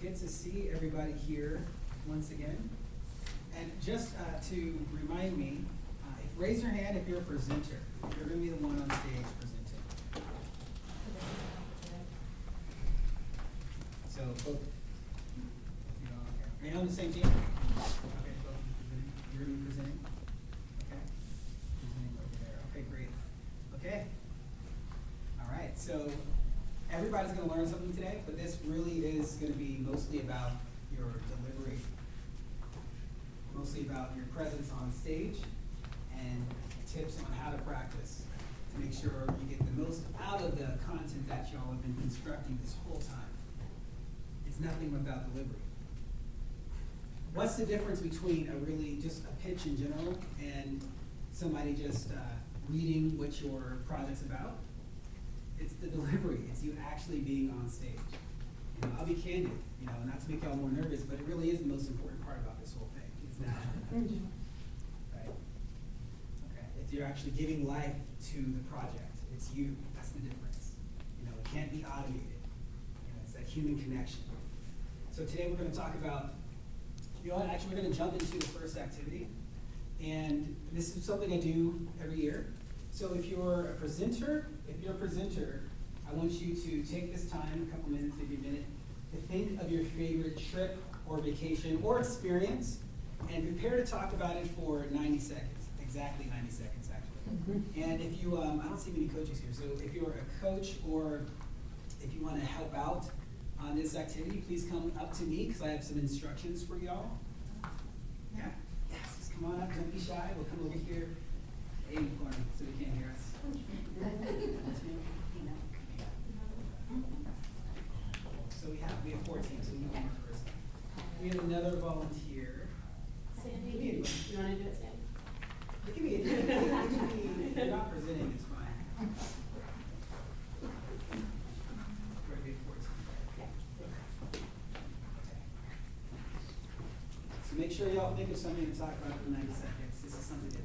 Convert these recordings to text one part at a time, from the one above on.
good to see everybody here once again. And just to remind me, raise your hand if you're a presenter. You're going to be the one on stage presenting. So both. Are you on the same team? Okay, both presenting. You're going to be presenting. Okay. Presenting over there. Okay, great. Okay. All right. So everybody's going to learn something today, but this really is going to be mostly about your delivery, mostly about your presence on stage, and tips on how to practice to make sure you get the most out of the content that y'all have been constructing this whole time. It's nothing without delivery. What's the difference between just a pitch in general and somebody just reading what your project's about? It's the delivery. It's you actually being on stage. I'll be candid, not to make y'all more nervous, but it really is the most important part about this whole thing. It's that. Right? Okay. It's you're actually giving life to the project. It's you. That's the difference. It can't be automated. It's that human connection. So today we're going to talk about, actually we're going to jump into the first activity. And this is something I do every year. So if you're a presenter, I want you to take this time, a couple minutes, maybe a minute, to think of your favorite trip or vacation or experience, and prepare to talk about it for 90 seconds, exactly 90 seconds actually. And if you, I don't see many coaches here, so if you're a coach or if you want to help out on this activity, please come up to me because I have some instructions for y'all. Yeah, yes, just come on up, don't be shy, we'll come over here. Hey, in the corner, so they can't hear us. So we have 4 teams, so we need one more person. We have another volunteer. Sandy, You you want to do it, Sandy? It can be, if you're not presenting, it's fine. We're going to be 14. So make sure y'all think of something to talk about for 90 seconds. This is something that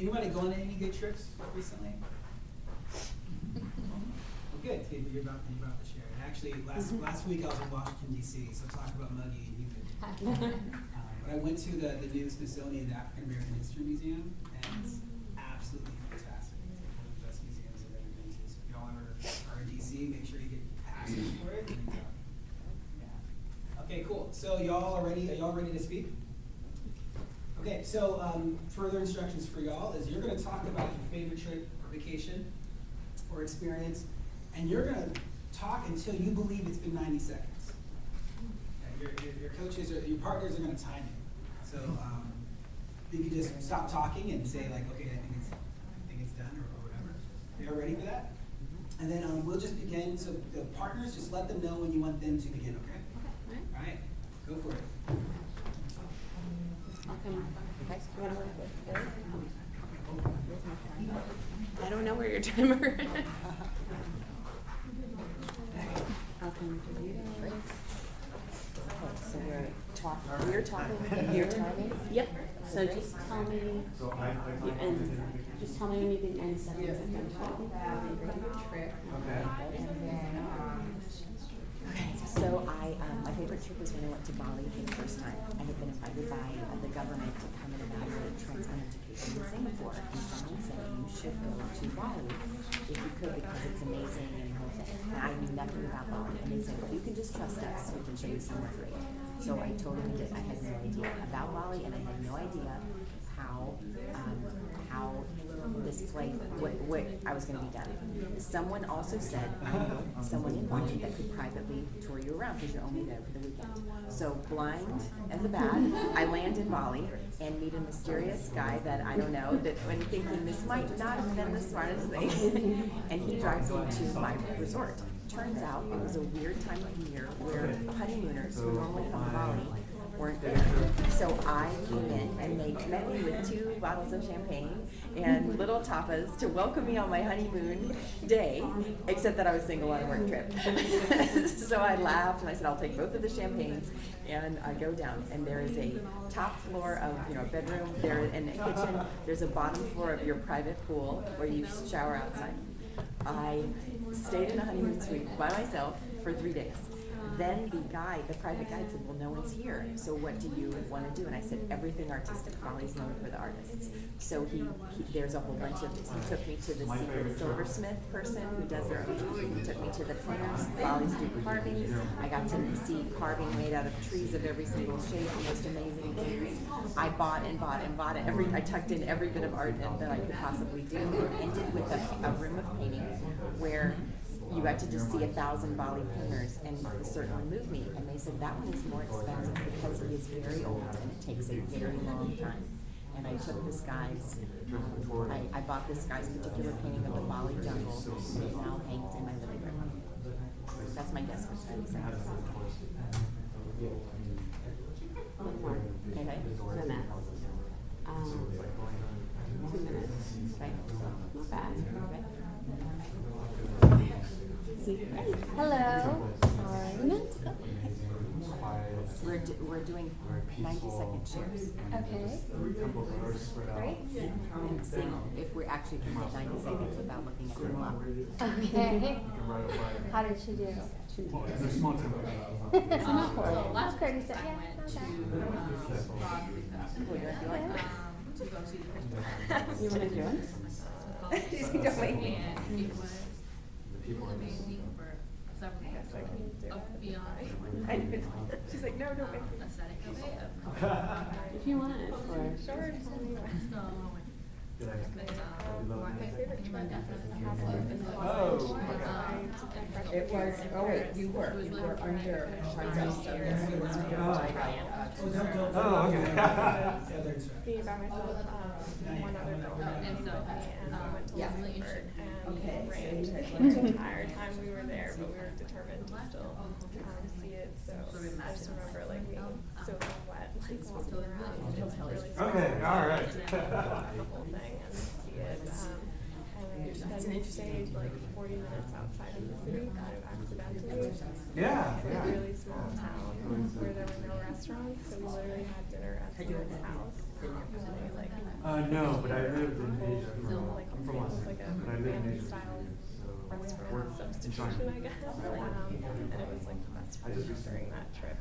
anybody going on any good trips recently? Well, good. You're about to share. And actually, last week I was in Washington, D.C., so talk about muggy and humid. But I went to the new Smithsonian, the African American History Museum, and it's absolutely fantastic. It's one of the best museums I've ever been to. So if y'all ever are in D.C., make sure you get passes for it. And, yeah. Okay, cool. So are y'all ready to speak? Okay, so further instructions for y'all is you're going to talk about your favorite trip or vacation or experience, and you're going to talk until you believe it's been 90 seconds. Okay, your coaches or your partners are going to time it. So you can just stop talking and say like, okay, I think it's done or whatever. Y'all ready for that? And then we'll just begin. So the partners, just let them know when you want them to begin. Okay. All right. Go for it. I don't know where your timer is. So we're talking, you're timing? Yep. So just tell me, and just tell me when you think 90 seconds is done talking. Trip. Okay. So my favorite trip was when I went to Bali for the first time. I had been invited by the government to come and evaluate transplant education in Singapore. And someone said you should go to Bali if you could because it's amazing and the whole thing. And I knew nothing about Bali. And they said, well, you can just trust us. We can show you somewhere free. So I totally did. I had no idea about Bali, and I had no idea how this place, what I was going to be done. Someone also said, someone in Bali that could privately tour you around because you're only there for the weekend. So blind as a bat, I land in Bali and meet a mysterious guy that I don't know, that when thinking this might not have been the smartest thing, and he drives me to my resort. Turns out it was a weird time of year where honeymooners who normally come to Bali weren't there. So I came in and they met me with 2 bottles of champagne and little tapas to welcome me on my honeymoon day, except that I was single on a work trip. So I laughed and I said, I'll take both of the champagnes, and I go down and there is a top floor of, a bedroom, there in the kitchen, there's a bottom floor of your private pool where you shower outside. I stayed in a honeymoon suite by myself for 3 days. Then the private guide said, well, no one's here, so what do you want to do? And I said, everything artistic. Bali's known for the artists. So there's a whole bunch of, he took me to the secret silversmith person who does their own, he took me to the painters, Bali's do carvings. I got to see carving made out of trees of every single shape, the most amazing things. I bought and bought and bought I tucked in every bit of art that I could possibly do. It ended with a room of painting where you got to just see 1,000 Bali painters, and a certain one moved me, and they said that one is more expensive because he is very old and it takes a very long time. And I took this guy's, I bought this guy's particular painting of the Bali jungle, and it now hangs in my living room. That's my guess for 20 seconds. One more. Okay. The math. 2 minutes. Okay. Not bad. Okay. Hello. We're doing 90-second shares. Okay. Great. And seeing if we actually can get 90 seconds without looking at the clock. Okay. How did she do? It's a small tempo. It's not horrible. Last card you said, yeah, Cool, you want to do it? You want to do it? Don't make me. She's like, no, don't make me. If you want, or Sure. My favorite trip Oh. It was, oh wait, you were under Oh, okay. me by myself, one other girl, and we went to Luxembourg and rained the entire time we were there, but we were determined to still see it, so I just remember like being soaking wet, like walking around, it's really small. Okay, all right. The whole thing and see it, and then we stayed like 40 minutes outside of the city, kind of accidentally. Yeah, It's like yeah. a really small town where there were no restaurants, so we literally had dinner at someone's house. And they like No, but I lived in Asia like I'm from it Los was like a Angeles, but I lived in family Asia. style So restaurant worked in substitution, China. I guess. And it was like the best food during that trip.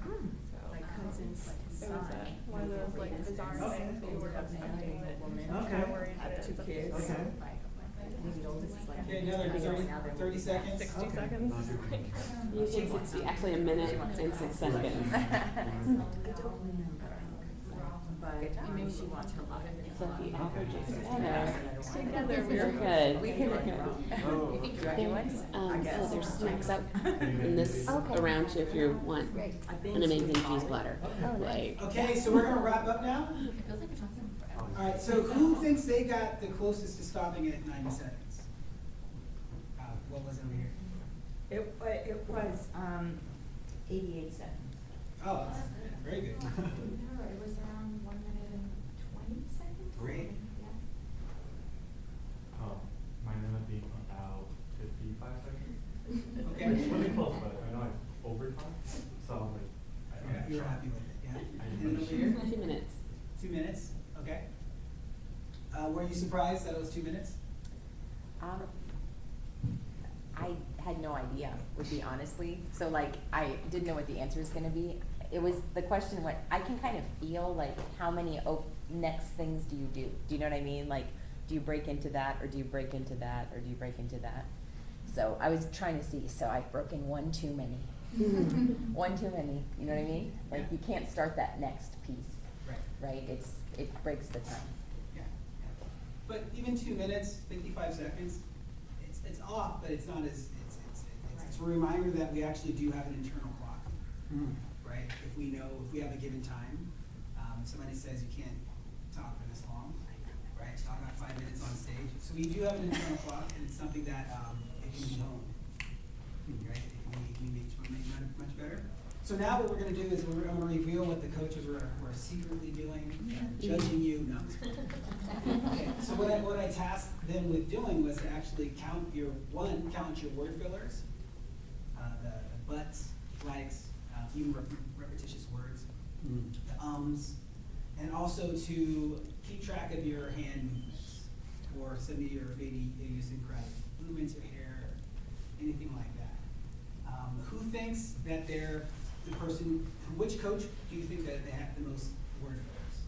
So it was one of those like bizarre things that you weren't expecting that Okay. I worried that it's a Okay. Okay, another 30 seconds. 60 seconds. you should, it's actually a minute and 6 seconds. But maybe she wants her life. So if you average it together, Together we you're were good. We can look it wrong. Oh. So there's snacks out in this around you if you want an amazing cheese platter. Like, Okay, so we're gonna wrap up now. All right, so who thinks they got the closest to stopping at 90 seconds? What was it over here? It was 88 seconds. Oh, that's very good. No, it was around 1 minute and 20 seconds. Great. Mine ended up being about 55 seconds. Okay. Really close, but I know I overtime, so like, You're happy with it, yeah? I And then over here? 2 minutes. 2 minutes, okay. Were you surprised that it was 2 minutes? I had no idea, would be honestly. So like, I didn't know what the answer was gonna be. It was, the question what, I can kind of feel like how many next things do you do? Do you know what I mean? Like, do you break into that, or do you break into that, or do you break into that? So I was trying to see, so I broke in one too many. One too many, you know what I mean? Like, Yeah. you can't start that next piece, Right. right? It breaks the time. Yeah. But even 2 minutes, 55 seconds, it's off, but it's not as, it's a reminder that we actually do have an internal clock, right? If we have a given time, somebody says you can't talk for this long, right? Y'all got 5 minutes on stage. So we do have an internal clock, and it's something that it can be honed, right? It can make much better. So now what we're going to do is I'm going to reveal what the coaches were secretly doing, judging you. No. Okay. So what I tasked them with doing was to actually count your word fillers, the buts, likes, even repetitious words, the ums, and also to keep track of your hand movements or some of your idiosyncratic movements, your hair, anything like that. Who thinks that they're the person? Which coach do you think that they have the most word fillers?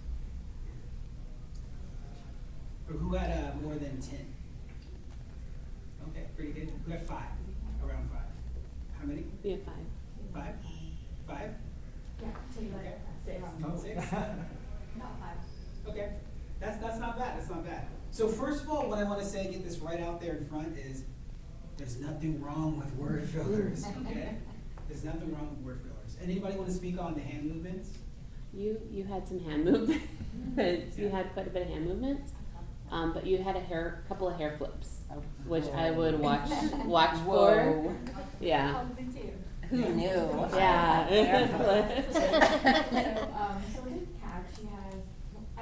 Or who had more than 10? Okay, pretty good. Who had 5? Around 5. How many? We have 5. 5? 5? Yeah, take like Okay. 6. Oh, 6? Not 5. Okay, that's not bad. That's not bad. So first of all, what I want to say, get this right out there in front, is there's nothing wrong with word fillers. Okay, there's nothing wrong with word fillers. Anybody want to speak on the hand movements? You had some hand movements. You had quite a bit of hand movements, but you had couple of hair flips, which I would watch for. Yeah. Who knew? Yeah. So with Kat, she has, I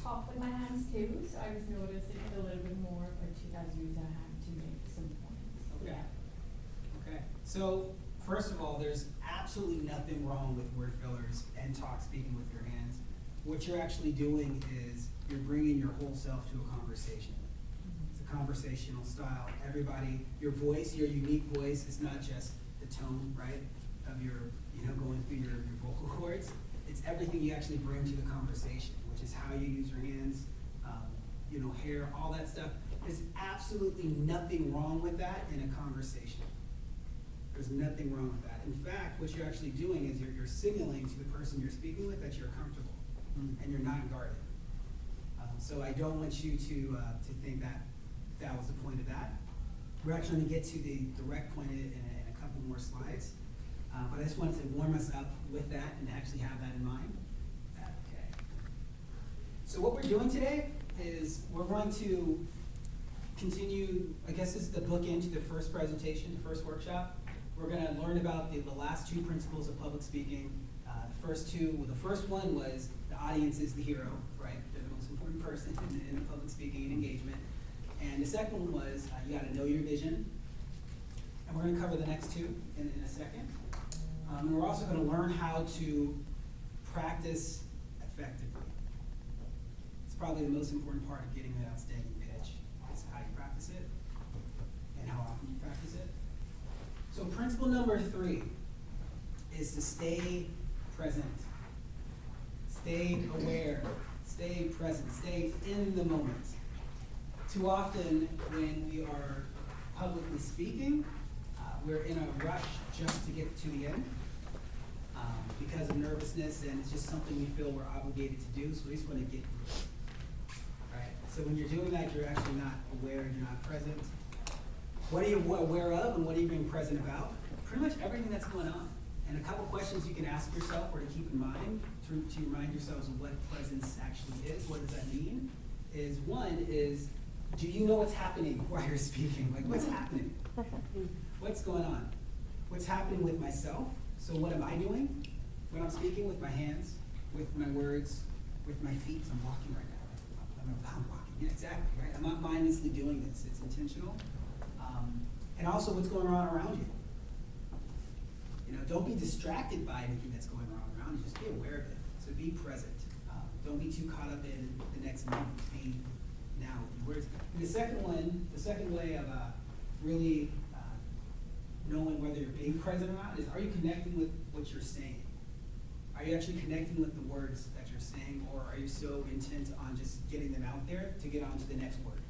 talk with my hands too, so I was noticing it a little bit more, but she does use her hand to make some points. So, Okay. yeah. Okay. So first of all, there's absolutely nothing wrong with word fillers and speaking with your hands. What you're actually doing is you're bringing your whole self to a conversation. It's a conversational style. Everybody, your voice, your unique voice is not just the tone, right, of your, going through your vocal cords. It's everything you actually bring to the conversation, which is how you use your hands, hair, all that stuff. There's absolutely nothing wrong with that in a conversation. There's nothing wrong with that. In fact, what you're actually doing is you're signaling to the person you're speaking with that you're comfortable and you're not guarded. So I don't want you to think that was the point of that. We're actually going to get to the direct point in a couple more slides. But I just wanted to warm us up with that and actually have that in mind. Okay. So what we're doing today is we're going to continue, I guess this is the bookend to the first presentation, the first workshop. We're going to learn about the last 2 principles of public speaking. The first one was the audience is the hero, right? They're the most important person in the public speaking and engagement. And the second one was you got to know your vision. And we're going to cover the next 2 in a second. And we're also going to learn how to practice effectively. It's probably the most important part of getting an outstanding pitch, is how you practice it and how often you practice it. So principle number 3 is to stay present. Stay aware. Stay present. Stay in the moment. Too often when we are publicly speaking, we're in a rush just to get to the end because of nervousness, and it's just something we feel we're obligated to do, so we just want to get through it. Right? So when you're doing that, you're actually not aware, you're not present. What are you aware of and what are you being present about? Pretty much everything that's going on. And a couple questions you can ask yourself or to keep in mind to remind yourselves of what presence actually is. What does that mean? One is, do you know what's happening while you're speaking? Like, what's happening? What's going on? What's happening with myself? So what am I doing when I'm speaking? With my hands, with my words, with my feet. I'm walking right now. I'm walking. Yeah, exactly, right? I'm not mindlessly doing this. It's intentional. And also what's going on around you. Don't be distracted by anything that's going on around you. Just be aware of it. So be present. Don't be too caught up in the next moment. Be now with your words. And the second way of really knowing whether you're being present or not is, are you connecting with what you're saying? Are you actually connecting with the words that you're saying, or are you so intent on just getting them out there to get on to the next word?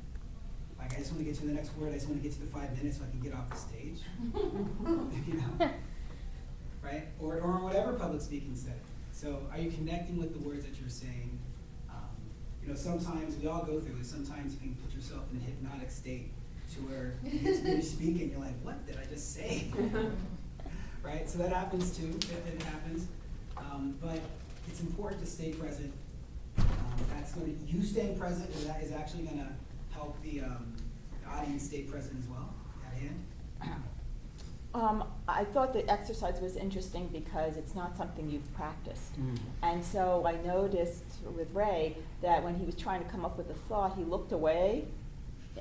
Like, I just want to get to the next word, I just want to get to the 5 minutes so I can get off the stage. right? Or in whatever public speaking setting. So are you connecting with the words that you're saying? You know, sometimes we all go through it. Sometimes you can put yourself in a hypnotic state to where you finish speaking, you're like, what did I just say? Right? So that happens too. It happens. But it's important to stay present. That's going to, you staying present is actually going to help the audience stay present as well. At hand. I thought the exercise was interesting because it's not something you've practiced. And so I noticed with Ray that when he was trying to come up with a thought, he looked away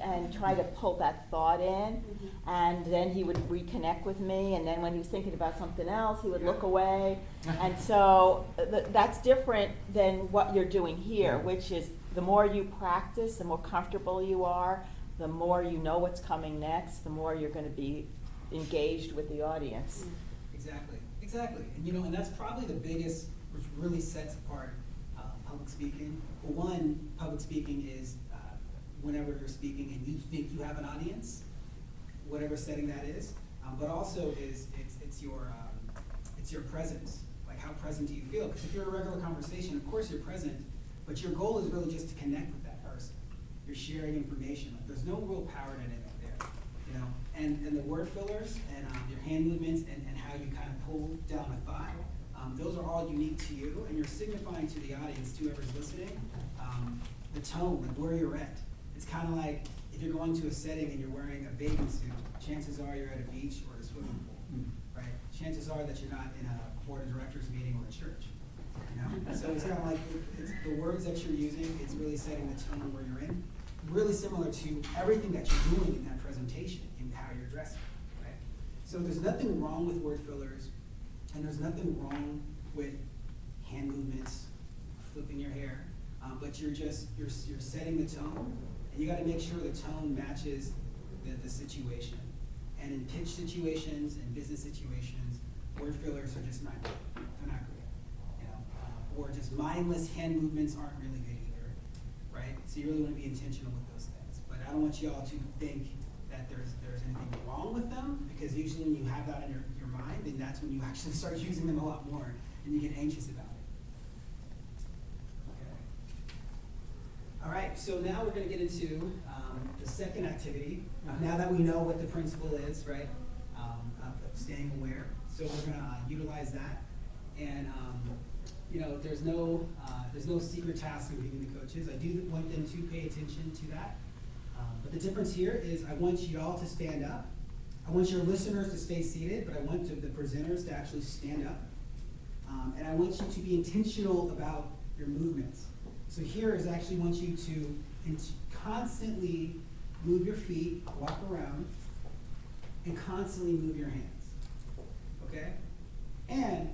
and tried to pull that thought in, and then he would reconnect with me, and then when he was thinking about something else, he would look away. And so that's different than what you're doing here, which is the more you practice, the more comfortable you are, the more you know what's coming next, the more you're going to be engaged with the audience. Exactly. And you know, and that's probably the biggest, which really sets apart public speaking. Well, one, public speaking is whenever you're speaking and you think you have an audience, whatever setting that is. But also it's your presence. Like, how present do you feel? Because if you're in a regular conversation, of course you're present, but your goal is really just to connect with that person. You're sharing information. Like, there's no real power dynamic there, you know. And the word fillers and your hand movements and how you kind of pull down a thought, those are all unique to you, and you're signifying to the audience, to whoever's listening, the tone, like where you're at. It's kind of like if you're going to a setting and you're wearing a bathing suit, chances are you're at a beach or a swimming pool, right? Chances are that you're not in a board of directors meeting or a church, you know? So it's kind of like it's the words that you're using, it's really setting the tone where you're in. Really similar to everything that you're doing in that presentation and how you're dressing, right? So there's nothing wrong with word fillers, and there's nothing wrong with hand movements, flipping your hair, but you're setting the tone, and you got to make sure the tone matches the situation. And in pitch situations and business situations, word fillers are just not good. They're not great, you know. Or just mindless hand movements aren't really good either, right? So you really want to be intentional with those things. But I don't want you all to think that there's anything wrong with them, because usually when you have that in your mind, then that's when you actually start using them a lot more, and you get anxious about it. All right, so now we're going to get into the second activity. Now that we know what the principle is, right, of staying aware, so we're going to utilize that. And you know, there's no secret task I'm giving the coaches. I do want them to pay attention to that. But the difference here is I want you all to stand up. I want your listeners to stay seated, but I want the presenters to actually stand up. And I want you to be intentional about your movements. So here is actually want you to constantly move your feet, walk around, and constantly move your hands, okay? And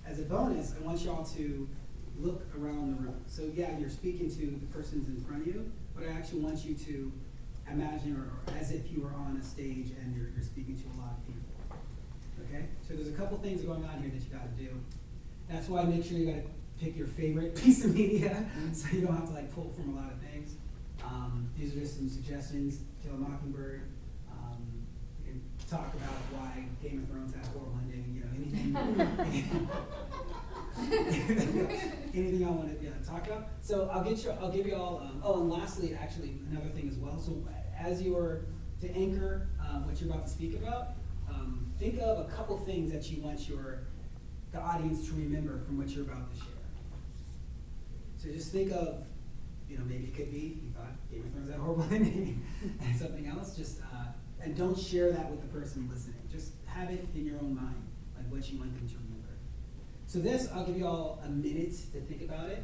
as a bonus, I want you all to look around the room. So yeah, you're speaking to the persons in front of you, but I actually want you to imagine or as if you were on a stage and you're speaking to a lot of people, okay? So there's a couple things going on here that you gotta do. That's why I make sure you gotta pick your favorite piece of media, so you don't have to like pull from a lot of things. These are just some suggestions. Kill a Mockingbird. You can talk about why Game of Thrones has horrible ending. You know, anything. Anything I want to talk about. So I'll give you all. Oh, and lastly, actually, another thing as well. So as you're to anchor what you're about to speak about, think of a couple things that you want the audience to remember from what you're about to share. So just think of, you know, maybe it could be, you thought Game of Thrones had a horrible ending, and something else, just, and don't share that with the person listening. Just have it in your own mind, like what you want them to remember. So this, I'll give you all a minute to think about it.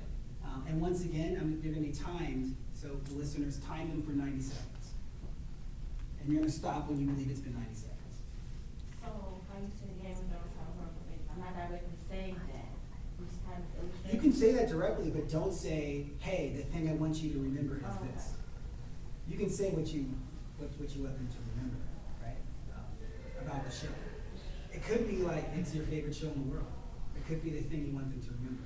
And once again, they're going to be timed, so the listeners time them for 90 seconds. And you're going to stop when you believe it's been 90 seconds. So, how you say Game of Thrones had a horrible ending? I'm not directly saying that. I'm just kind of illustrating. You can say that directly, but don't say, hey, the thing I want you to remember is this. You can say what you want them to remember, right? About the show. It could be like, it's your favorite show in the world. It could be the thing you want them to remember.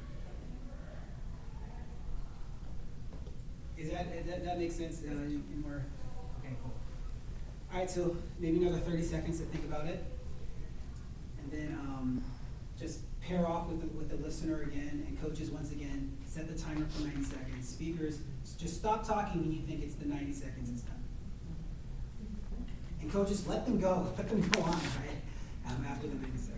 Is that makes sense? More? Okay, cool. All right, so maybe another 30 seconds to think about it. And then just pair off with the listener again, and coaches once again, set the timer for 90 seconds. Speakers, just stop talking when you think it's the 90 seconds is done. And coaches, let them go on, right? After the 90 seconds.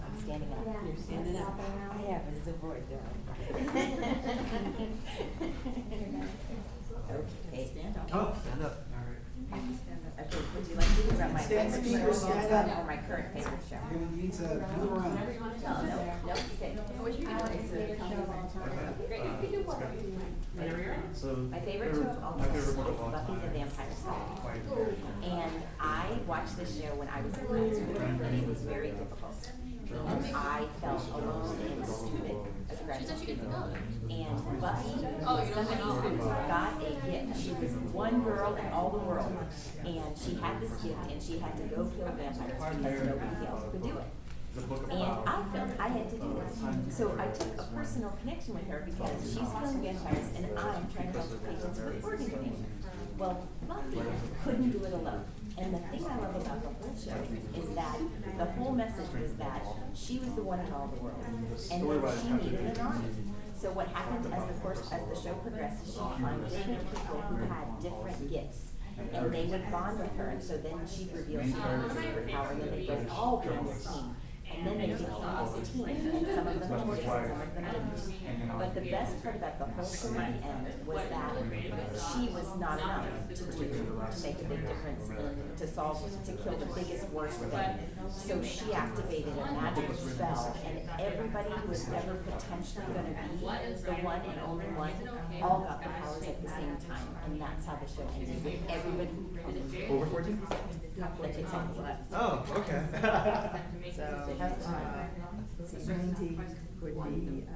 I'm standing up. You're standing up. I have a support dog. Okay. Stand up. Oh, stand up. All right. Okay, would you like to hear about my Stand, favorite speakers, show of all stand time up. or my current favorite show? You need to move around. No, okay. Whenever you're ready. So My favorite show of all time is Buffy the Vampire Slayer. And I watched this show when I was in grad school, and it was very difficult. And I felt alone and stupid as a graduate student. And Buffy, somebody who got a gift. She was one girl in all the world, and she had this gift, and she had to go kill vampires because nobody else could do it. And I felt I had to do this. So I took a personal connection with her because she's killing vampires and I'm trying to help the patients with organ donation. Well, Buffy couldn't do it alone. And the thing I love about the whole show is that the whole message was that she was the one in all the world. And that she needed an army. So what happened as the show progresses, she found different people who had different gifts. And they would bond with her, and so then she'd reveal she had a superpower, and then they'd go all be on this team. And then they became this team, and some of them were and some of them didn't. But the best part about the whole show at the end was that she was not enough to make a big difference and to kill the biggest worst thing. So she activated a magical spell, and everybody who was ever potentially going to be the one and only one all got the powers at the same time, and that's how the show ended. With everybody Over 14? like examples of that. Oh, okay. So, 90 would be,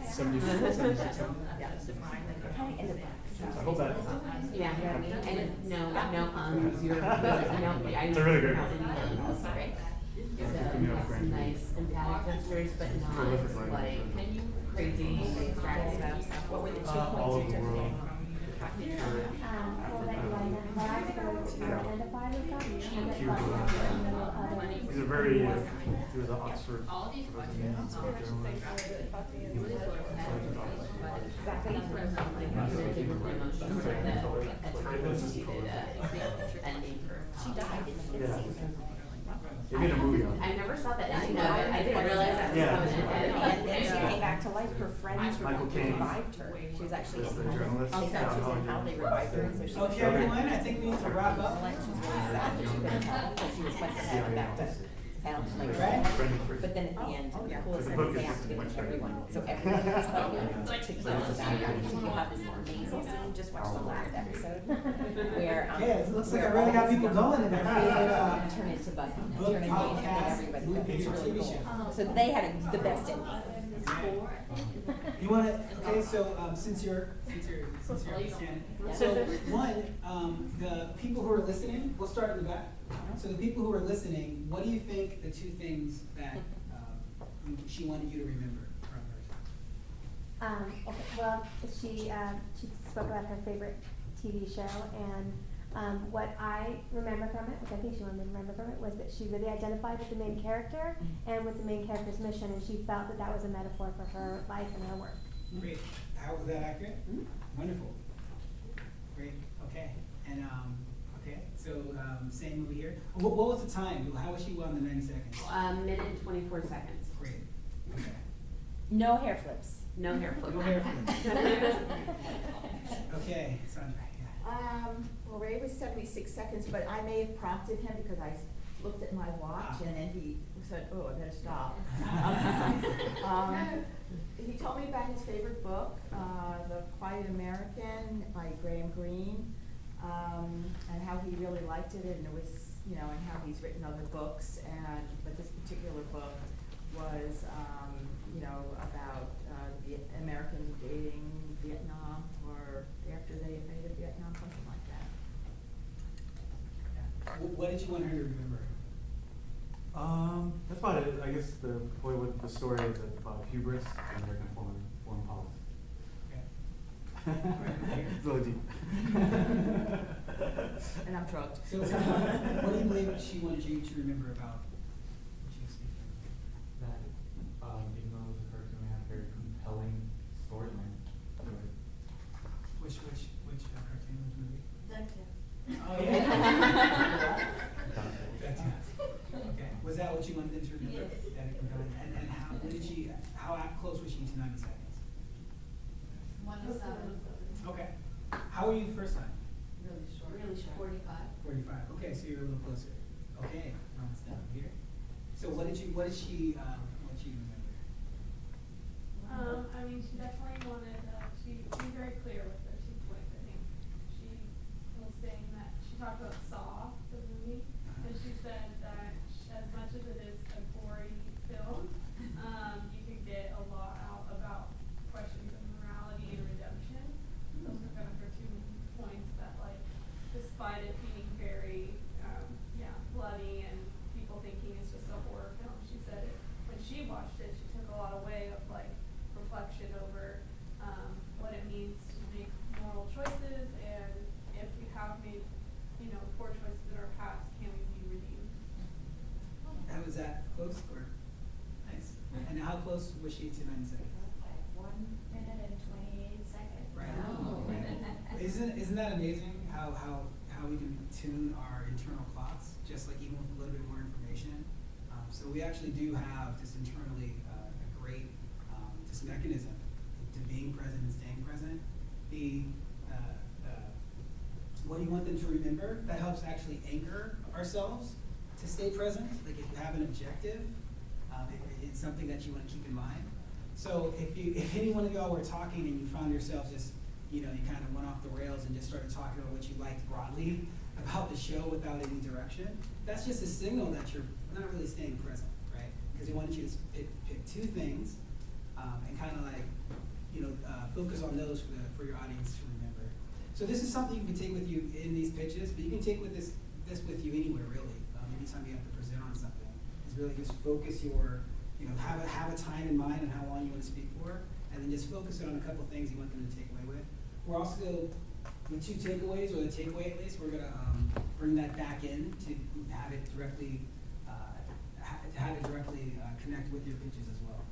76. yeah. Kind of in the back. I hope that. Yeah, and no, you're, I It's a really good not one. any else, right? So, that's nice emphatic gestures, but Prolific not language. like crazy abstract stuff. What were the 2 All points over you the took world. today? He's a very, he was an Oxford. She died in the Yeah. season. They made a movie on I it. never saw that ending of it. I didn't realize that was Yeah. coming in. And then she came back to life. Her friends Michael Caine. revived her. She was actually That's in the journalist. They thought she was in how they revived her. So she was Okay, everyone, I think we need to wrap up. She was really sad that she couldn't come because she was supposed to have back to town. Like, Right. but then at the end, the coolest The thing book is they is activated much everyone. better. So everyone was helping to kill the bad guys. So you have this amazing scene. Just watch the last episode where Yeah, it looks like I where really all got these people going in there. turn into Buffy, book, turn into podcast, everybody. movie, It's or really TV cool. show. So they had the best ending. You want to, okay, so since you're standing, so one, the people who are listening, we'll start in the back. So the people who are listening, what do you think the 2 things that she wanted you to remember from her? Okay, well, she spoke about her favorite TV show, and what I remember from it, which I think she wanted me to remember from it, was that she really identified with the main character and with the main character's mission, and she felt that that was a metaphor for her life and her work. Great. How was that accurate? Wonderful. Great. Okay. And okay. So same over here. What was the time? How was she on the 90 seconds? Minute and 24 seconds. Great. Okay. No hair flips. No hair flip. No hair flips. Okay, Sandra. Yeah. Well, Ray was 76 seconds, but I may have prompted him because I looked at my watch and then he said, oh, I better stop. He told me about his favorite book, The Quiet American by Graham Greene, and how he really liked it, and it was, and how he's written other books, but this particular book was, about the Americans invading Vietnam, or after they invaded Vietnam, something like that. What did you want her to remember? That's about it. I guess the point with the story is about hubris and American foreign policy. Okay. It's a little deep. And I'm drugged. So, what do you believe she wanted you to remember about what she was speaking? That even though it was a cartoon, we had a very compelling storyline. Which cartoon, which movie? Ducktails. Oh, yeah. That's it. Okay. Was that what you wanted them to remember? Yes. That it compelling? And how, when did she, how close was she to 90 seconds? 107. Okay. How were you the first time? Really short. Really short. 45. 45. Okay, so you're a little closer. Okay, almost down here. So what did she remember? I mean, she definitely wanted, she was very clear with her 2 points, I think. She was saying that, she talked about Saw, the movie, and she said that as much as it is a gory film, you can get a lot out about questions of morality and redemption. Those are kind of her 2 points that, like, despite it being very, bloody and people thinking it's just a horror film, she said it, when she watched it, she took a lot away of, like, reflection over what it means to make moral choices, and if we have made, poor choices in our past, can we be redeemed? How was that close or nice? And how close was she to 90 seconds? 1 minute and 28 seconds. Right. Right. Isn't that amazing how we can tune our internal clocks, just like even with a little bit more information? So we actually do have just internally a great this mechanism to being present and staying present. What do you want them to remember? That helps actually anchor ourselves to stay present. Like if you have an objective, it's something that you want to keep in mind. So if any one of y'all were talking and you found yourselves just, you kind of went off the rails and just started talking about what you liked broadly about the show without any direction, that's just a signal that you're not really staying present, right? Because we wanted you to pick 2 things and kind of like, focus on those for your audience to remember. So this is something you can take with you in these pitches, but you can take with this with you anywhere really. Anytime you have to present on something, is really just focus your, have a time in mind and how long you want to speak for, and then just focus it on a couple things you want them to take away with. We're also, with 2 takeaways, or the takeaway at least, we're gonna bring that back in to have it directly, connect with your pitches as well.